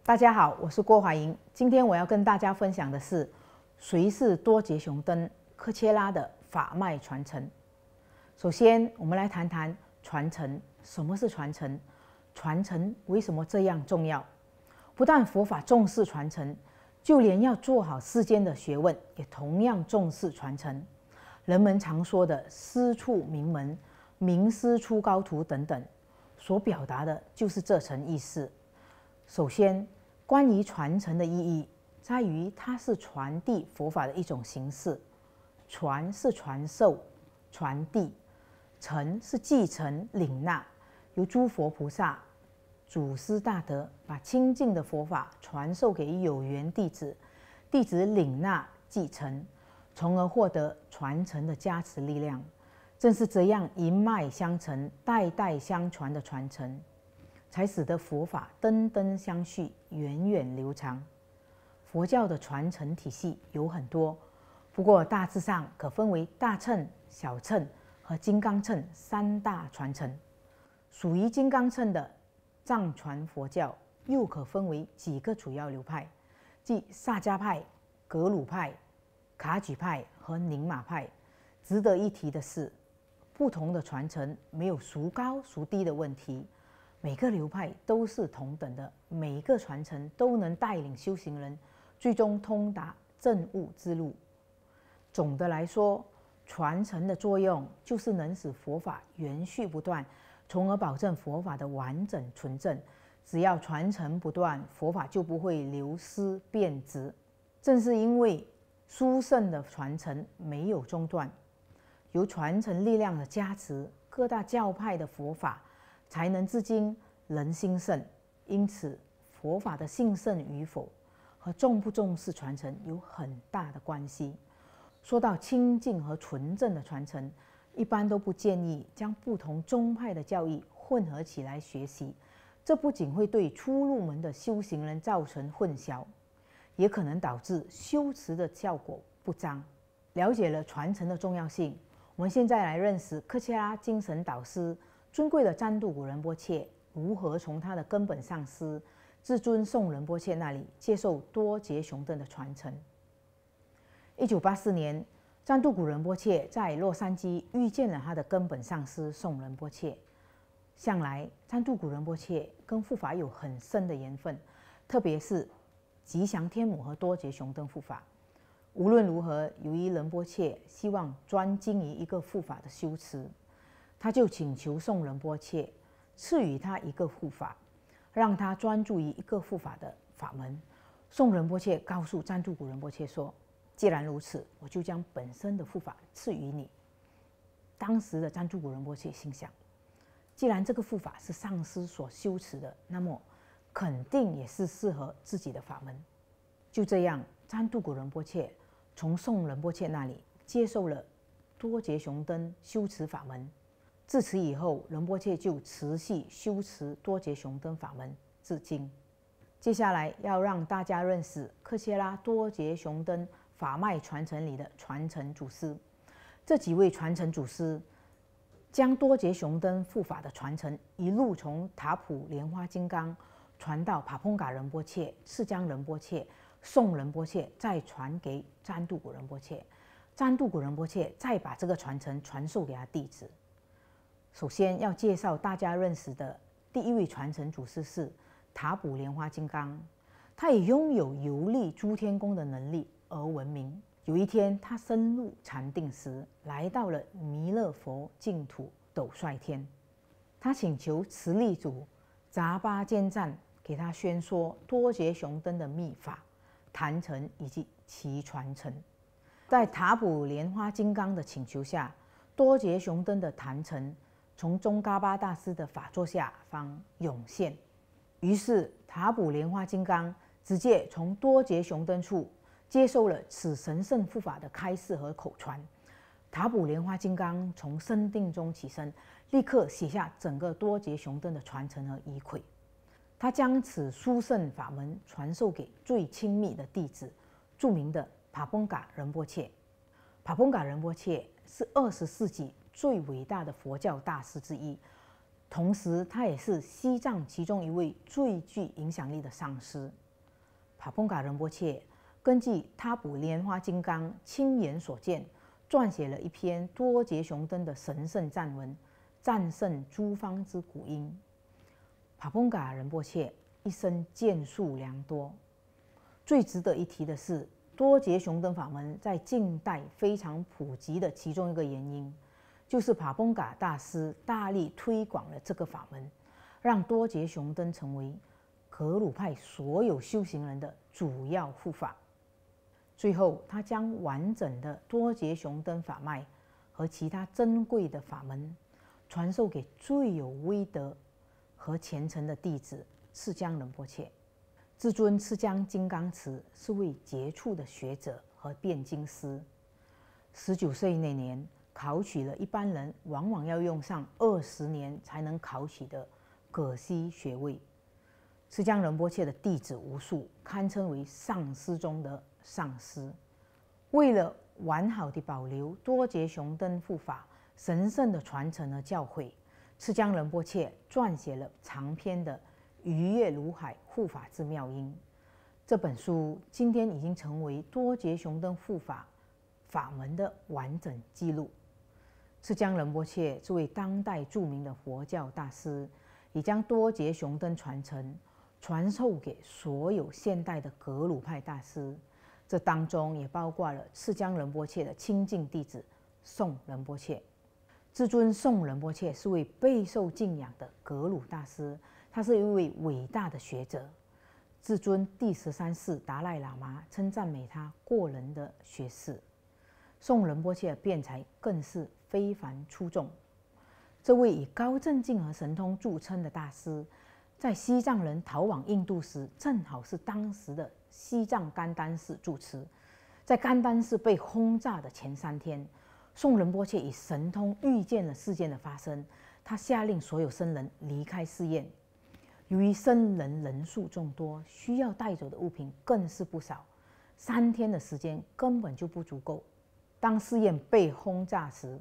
大家好，我是郭怀莹。今天我要跟大家分享的是，谁是多杰雄登科切拉的法脉传承。首先，我们来谈谈传承。什么是传承？传承为什么这样重要？不但佛法重视传承，就连要做好世间的学问，也同样重视传承。人们常说的师出名门、名师出高徒等等，所表达的就是这层意思。首先，关于传承的意义，在于它是传递佛法的一种形式。传是传授、传递，承是继承、领纳，由诸佛菩萨、祖师大德把清净的佛法传授给有缘弟子，弟子领纳继承，从而获得传承的加持力量。正是这样一脉相承、代代相传的传承，才使得佛法登登相续、源远流长。佛教的传承体系有很多，不过大致上可分为大乘、小乘和金刚乘三大传承。属于金刚乘的藏传佛教又可分为几个主要流派，即萨迦派、格鲁派、卡举派和宁玛派。值得一提的是，不同的传承没有孰高孰低的问题，每个流派都是同等的，每一个传承都能带领修行人最终通达证悟之路。总的来说，传承的作用就是能使佛法延续不断，从而保证佛法的完整纯正。只要传承不断，佛法就不会流失变质。正是因为殊胜的传承没有中断，由传承力量的加持，各大教派的佛法才能至今人兴盛。因此，佛法的兴盛与否和重不重视传承有很大的关系。说到清净和纯正的传承，一般都不建议将不同宗派的教义混合起来学习，这不仅会对初入门的修行人造成混淆，也可能导致修持的效果不彰。了解了传承的重要性，我们现在来认识科切拉精神导师尊贵的赞度古仁波切如何从他的根本上师至尊颂仁波切那里接受多杰雄登的传承。1984年，赞度古仁波切在洛杉矶遇见了他的根本上师颂仁波切。向来赞度古仁波切跟护法有很深的缘分，特别是吉祥天母和多杰雄登护法。无论如何，由于仁波切希望专精于一个护法的修持，他就请求颂仁波切赐予他一个护法，让他专注于一个护法的法门。颂仁波切告诉赞度古仁波切说，既然如此，我就将本身的护法赐予你。当时的赞度古仁波切心想，既然这个护法是上师所修持的，那么肯定也是适合自己的法门。就这样，赞度古仁波切从颂仁波切那里接受了多杰雄登修持法门。自此以后，仁波切就持续修持多杰雄登法门至今。接下来要让大家认识科切拉多杰雄登法脉传承里的传承祖师。这几位传承祖师将多杰雄登护法的传承一路从塔普莲花金刚传到帕蓬嘎仁波切、释迦仁波切、颂仁波切，再传给赞度古仁波切。赞度古仁波切再把这个传承传授给他弟子。首先要介绍大家认识的第一位传承祖师是塔普莲花金刚，他也拥有游历诸天宫的能力而闻名。有一天，他深入禅定时，来到了弥勒佛净土斗率天。他请求慈力主扎巴坚赞给他宣说多杰雄登的秘法、坛城以及其传承。在塔普莲花金刚的请求下，多杰雄登的坛城从宗喀巴大师的法座下方涌现。于是，塔普莲花金刚直接从多杰雄登处接受了此神圣护法的开示和口传。塔普莲花金刚从深定中起身，立刻写下整个多杰雄登的传承和仪轨。他将此殊胜法门传授给最亲密的弟子，著名的帕蓬嘎仁波切。帕蓬嘎仁波切是20世纪最伟大的佛教大师之一，同时他也是西藏其中一位最具影响力的上师。帕蓬嘎仁波切根据他卜莲花金刚亲眼所见，撰写了一篇多杰雄登的神圣赞文，战胜诸方之古音。帕蓬嘎仁波切一生建树良多，最值得一提的是，多杰雄登法门在近代非常普及的其中一个原因，就是帕蓬嘎大师大力推广了这个法门，让多杰雄登成为格鲁派所有修行人的主要护法。最后，他将完整的多杰雄登法脉和其他珍贵的法门传授给最有威德和虔诚的弟子赤江仁波切。至尊赤江金刚持是位杰出的学者和辩经师。19岁那年，考取了一般人往往要用上20年才能考取的葛西学位。赤江仁波切的弟子无数，堪称为上师中的上师。为了完好地保留多杰雄登护法神圣的传承和教诲，赤江仁波切撰写了长篇的《愉悦如海护法之妙音》。这本书今天已经成为多杰雄登护法法门的完整记录。赤江仁波切这位当代著名的佛教大师，也将多杰雄登传承传授给所有现代的格鲁派大师，这当中也包括了赤江仁波切的亲近弟子宋仁波切。至尊宋仁波切是位备受敬仰的格鲁大师，他是一位伟大的学者。至尊第13世达赖喇嘛称赞美他过人的学识。宋仁波切的辩才更是非凡出众。这位以高正劲和神通著称的大师，在西藏人逃往印度时，正好是当时的西藏甘丹寺住持。在甘丹寺被轰炸的前3天，宋仁波切以神通预见了事件的发生，他下令所有僧人离开寺院。由于僧人人数众多，需要带走的物品更是不少，3天的时间根本就不足够。当寺院被轰炸时，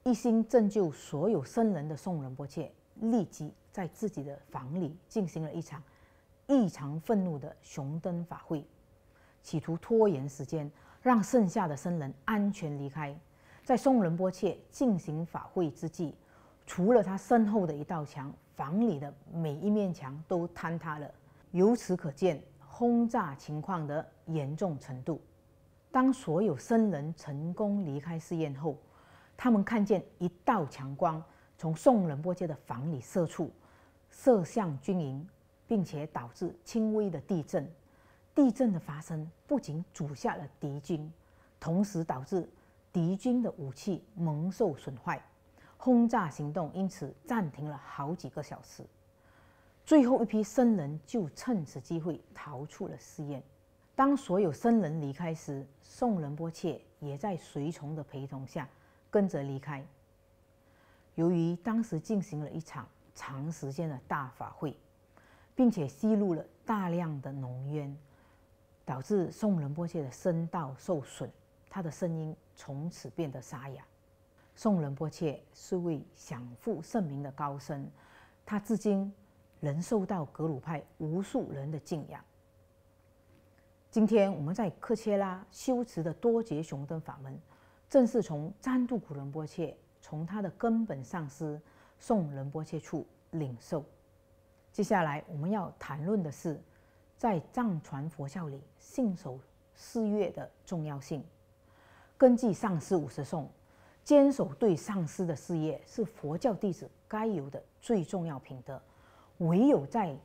一心拯救所有僧人的宋仁波切立即在自己的房里进行了一场异常愤怒的雄灯法会，企图拖延时间，让剩下的僧人安全离开。在宋仁波切进行法会之际，除了他身后的一道墙，房里的每一面墙都坍塌了。由此可见轰炸情况的严重程度。当所有僧人成功离开寺院后，他们看见一道强光从宋仁波切的房里射出，射向军营，并且导致轻微的地震。地震的发生不仅阻吓了敌军，同时导致敌军的武器蒙受损坏，轰炸行动因此暂停了好几个小时。最后一批僧人就趁此机会逃出了寺院。当所有僧人离开时，宋仁波切也在随从的陪同下跟着离开。由于当时进行了一场长时间的大法会，并且吸入了大量的浓烟，导致宋仁波切的声道受损，他的声音从此变得沙哑。宋仁波切是位享负盛名的高僧，他至今仍受到格鲁派无数人的敬仰。今天我们在克切拉修持的多杰雄登法门，正是从占杜古仁波切从他的根本上师宋仁波切处领受。接下来我们要谈论的是，在藏传佛教里信守誓约的重要性。根据上师50颂，坚守对上师的誓约是佛教弟子该有的最重要品德。唯有在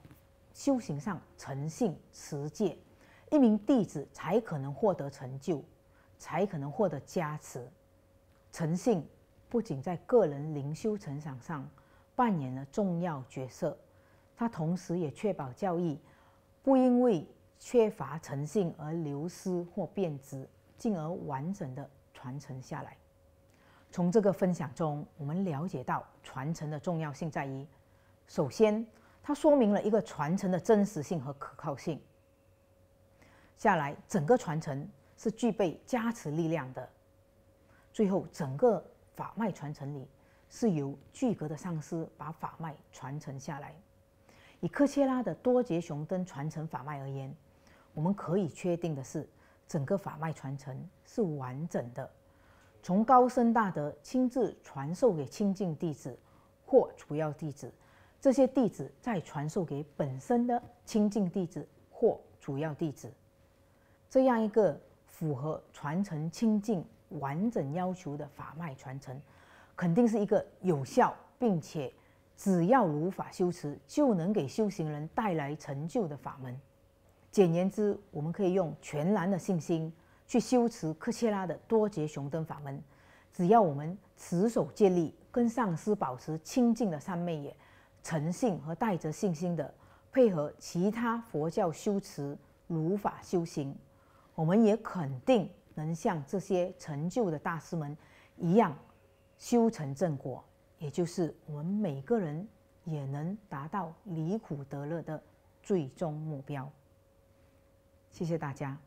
修行上诚信持戒，一名弟子才可能获得成就，才可能获得加持。诚信不仅在个人灵修成长上扮演了重要角色，它同时也确保教义不因为缺乏诚信而流失或变质，进而完整的传承下来。从这个分享中，我们了解到传承的重要性在于，首先，它说明了一个传承的真实性和可靠性。下来，整个传承是具备加持力量的。最后，整个法脉传承里是由具格的上师把法脉传承下来。以科切拉的多杰雄灯传承法脉而言，我们可以确定的是，整个法脉传承是完整的，从高僧大德亲自传授给亲近弟子或主要弟子，这些弟子再传授给本身的亲近弟子或主要弟子。这样一个符合传承清净完整要求的法脉传承，肯定是一个有效并且只要如法修持就能给修行人带来成就的法门。简言之，我们可以用全然的信心去修持科切拉的多杰雄灯法门。只要我们持守戒律，跟上师保持清净的三昧眼，诚信和带着信心的配合其他佛教修持如法修行，我们也肯定能像这些成就的大师们一样修成正果，也就是我们每个人也能达到离苦得乐的最终目标。谢谢大家。